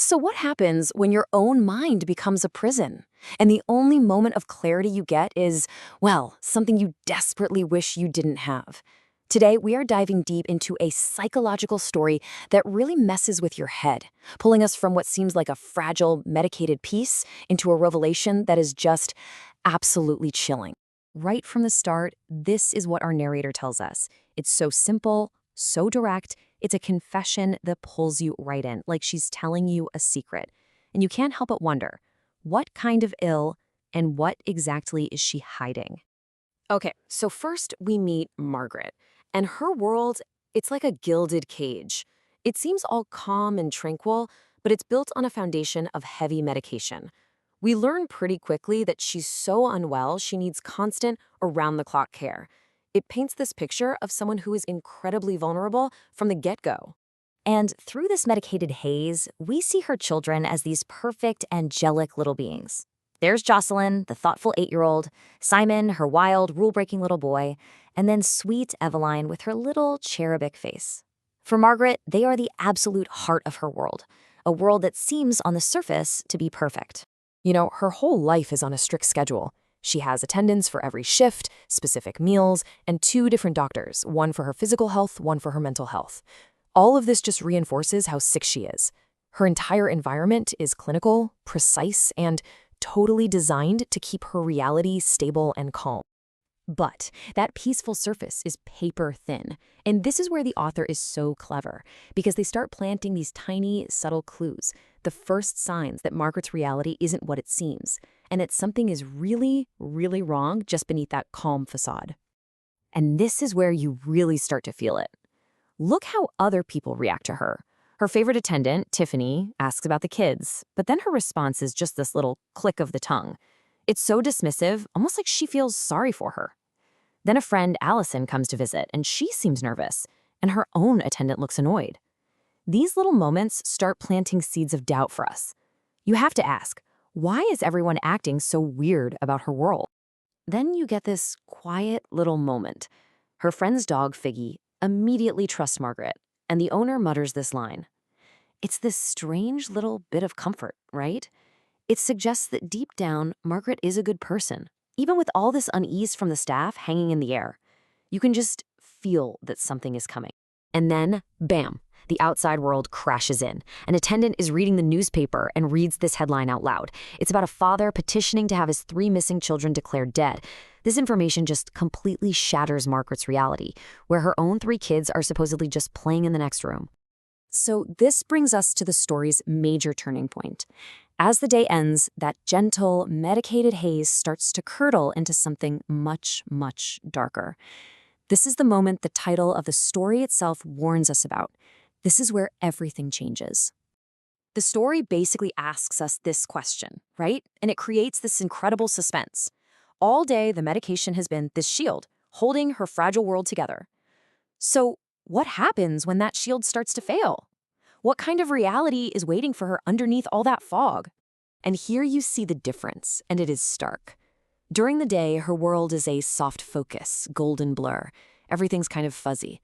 So what happens when your own mind becomes a prison? And the only moment of clarity you get is, well, something you desperately wish you didn't have. Today, we are diving deep into a psychological story that really messes with your head, pulling us from what seems like a fragile, medicated piece into a revelation that is just absolutely chilling. Right from the start, this is what our narrator tells us. It's so simple, so direct. It's a confession that pulls you right in, like she's telling you a secret. And you can't help but wonder, what kind of ill and what exactly is she hiding? Okay, so first we meet Margaret. And her world, it's like a gilded cage. It seems all calm and tranquil, but it's built on a foundation of heavy medication. We learn pretty quickly that she's so unwell she needs constant, around-the-clock care. It paints this picture of someone who is incredibly vulnerable from the get-go. And through this medicated haze, we see her children as these perfect, angelic little beings. There's Jocelyn, the thoughtful 8-year-old, Simon, her wild, rule-breaking little boy, and then sweet Eveline with her little cherubic face. For Margaret, they are the absolute heart of her world, a world that seems on the surface to be perfect. You know, her whole life is on a strict schedule. She has attendance for every shift, specific meals, and 2 different doctors, one for her physical health, one for her mental health. All of this just reinforces how sick she is. Her entire environment is clinical, precise, and totally designed to keep her reality stable and calm. But that peaceful surface is paper thin. And this is where the author is so clever, because they start planting these tiny, subtle clues, the first signs that Margaret's reality isn't what it seems, and that something is really, really wrong just beneath that calm facade. And this is where you really start to feel it. Look how other people react to her. Her favorite attendant, Tiffany, asks about the kids, but then her response is just this little click of the tongue. It's so dismissive, almost like she feels sorry for her. Then a friend, Allison, comes to visit, and she seems nervous, and her own attendant looks annoyed. These little moments start planting seeds of doubt for us. You have to ask, why is everyone acting so weird about her world? Then you get this quiet little moment. Her friend's dog, Figgy, immediately trusts Margaret, and the owner mutters this line. It's this strange little bit of comfort, right? It suggests that deep down, Margaret is a good person. Even with all this unease from the staff hanging in the air, you can just feel that something is coming. And then, bam, the outside world crashes in. An attendant is reading the newspaper and reads this headline out loud. It's about a father petitioning to have his 3 missing children declared dead. This information just completely shatters Margaret's reality, where her own 3 kids are supposedly just playing in the next room. So this brings us to the story's major turning point. As the day ends, that gentle, medicated haze starts to curdle into something much, much darker. This is the moment the title of the story itself warns us about. This is where everything changes. The story basically asks us this question, right? And it creates this incredible suspense. All day, the medication has been this shield, holding her fragile world together. So what happens when that shield starts to fail? What kind of reality is waiting for her underneath all that fog? And here you see the difference, and it is stark. During the day, her world is a soft focus, golden blur. Everything's kind of fuzzy.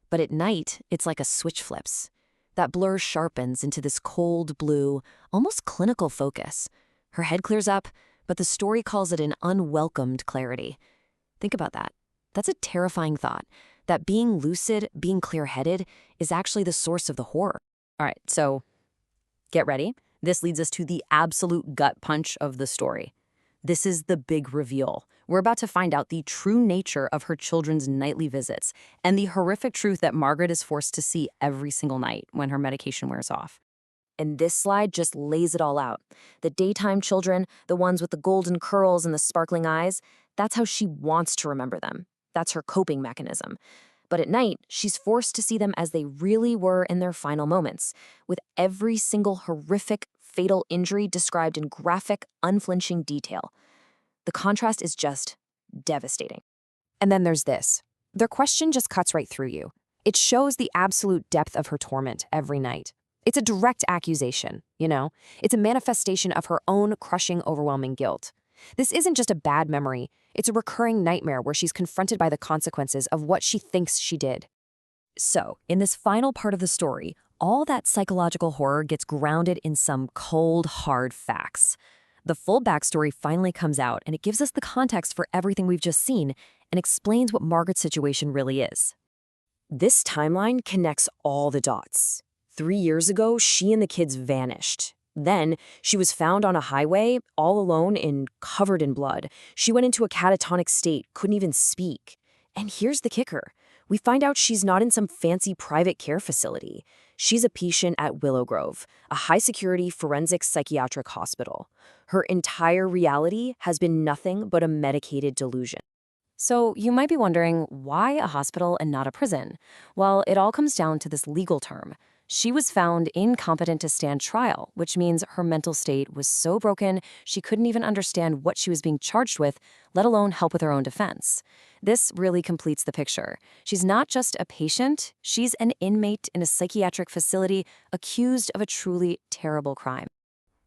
But at night, it's like a switch flips. That blur sharpens into this cold blue, almost clinical focus. Her head clears up, but the story calls it an unwelcomed clarity. Think about that. That's a terrifying thought, that being lucid, being clear-headed, is actually the source of the horror. All right, so get ready. This leads us to the absolute gut punch of the story. This is the big reveal. We're about to find out the true nature of her children's nightly visits and the horrific truth that Margaret is forced to see every single night when her medication wears off. And this slide just lays it all out. The daytime children, the ones with the golden curls and the sparkling eyes, that's how she wants to remember them. That's her coping mechanism. But at night, she's forced to see them as they really were in their final moments, with every single horrific, fatal injury described in graphic, unflinching detail. The contrast is just devastating. And then there's this. Their question just cuts right through you. It shows the absolute depth of her torment every night. It's a direct accusation, you know? It's a manifestation of her own crushing, overwhelming guilt. This isn't just a bad memory. It's a recurring nightmare where she's confronted by the consequences of what she thinks she did. So, in this final part of the story, all that psychological horror gets grounded in some cold, hard facts. The full backstory finally comes out, and it gives us the context for everything we've just seen and explains what Margaret's situation really is. This timeline connects all the dots. 3 years ago, she and the kids vanished. Then, she was found on a highway, all alone and covered in blood. She went into a catatonic state, couldn't even speak. And here's the kicker. We find out she's not in some fancy private care facility. She's a patient at Willow Grove, a high-security forensic psychiatric hospital. Her entire reality has been nothing but a medicated delusion. So you might be wondering, why a hospital and not a prison? Well, it all comes down to this legal term. She was found incompetent to stand trial, which means her mental state was so broken she couldn't even understand what she was being charged with, let alone help with her own defense. This really completes the picture. She's not just a patient, she's an inmate in a psychiatric facility accused of a truly terrible crime.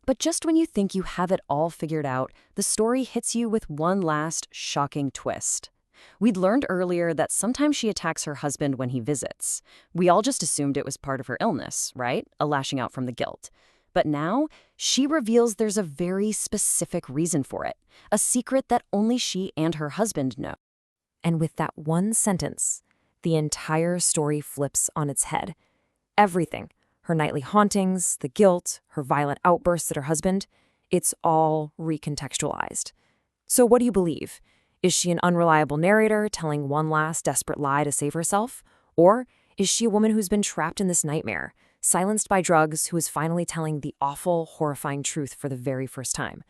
But just when you think you have it all figured out, the story hits you with one last shocking twist. We'd learned earlier that sometimes she attacks her husband when he visits. We all just assumed it was part of her illness, right? A lashing out from the guilt. But now, she reveals there's a very specific reason for it, a secret that only she and her husband know. And with that one sentence, the entire story flips on its head. Everything, her nightly hauntings, the guilt, her violent outbursts at her husband, it's all recontextualized. So what do you believe? Is she an unreliable narrator telling one last desperate lie to save herself? Or is she a woman who's been trapped in this nightmare, silenced by drugs, who is finally telling the awful, horrifying truth for the very first time?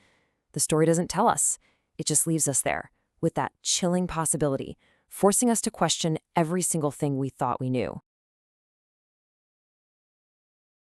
The story doesn't tell us. It just leaves us there, with that chilling possibility, forcing us to question every single thing we thought we knew.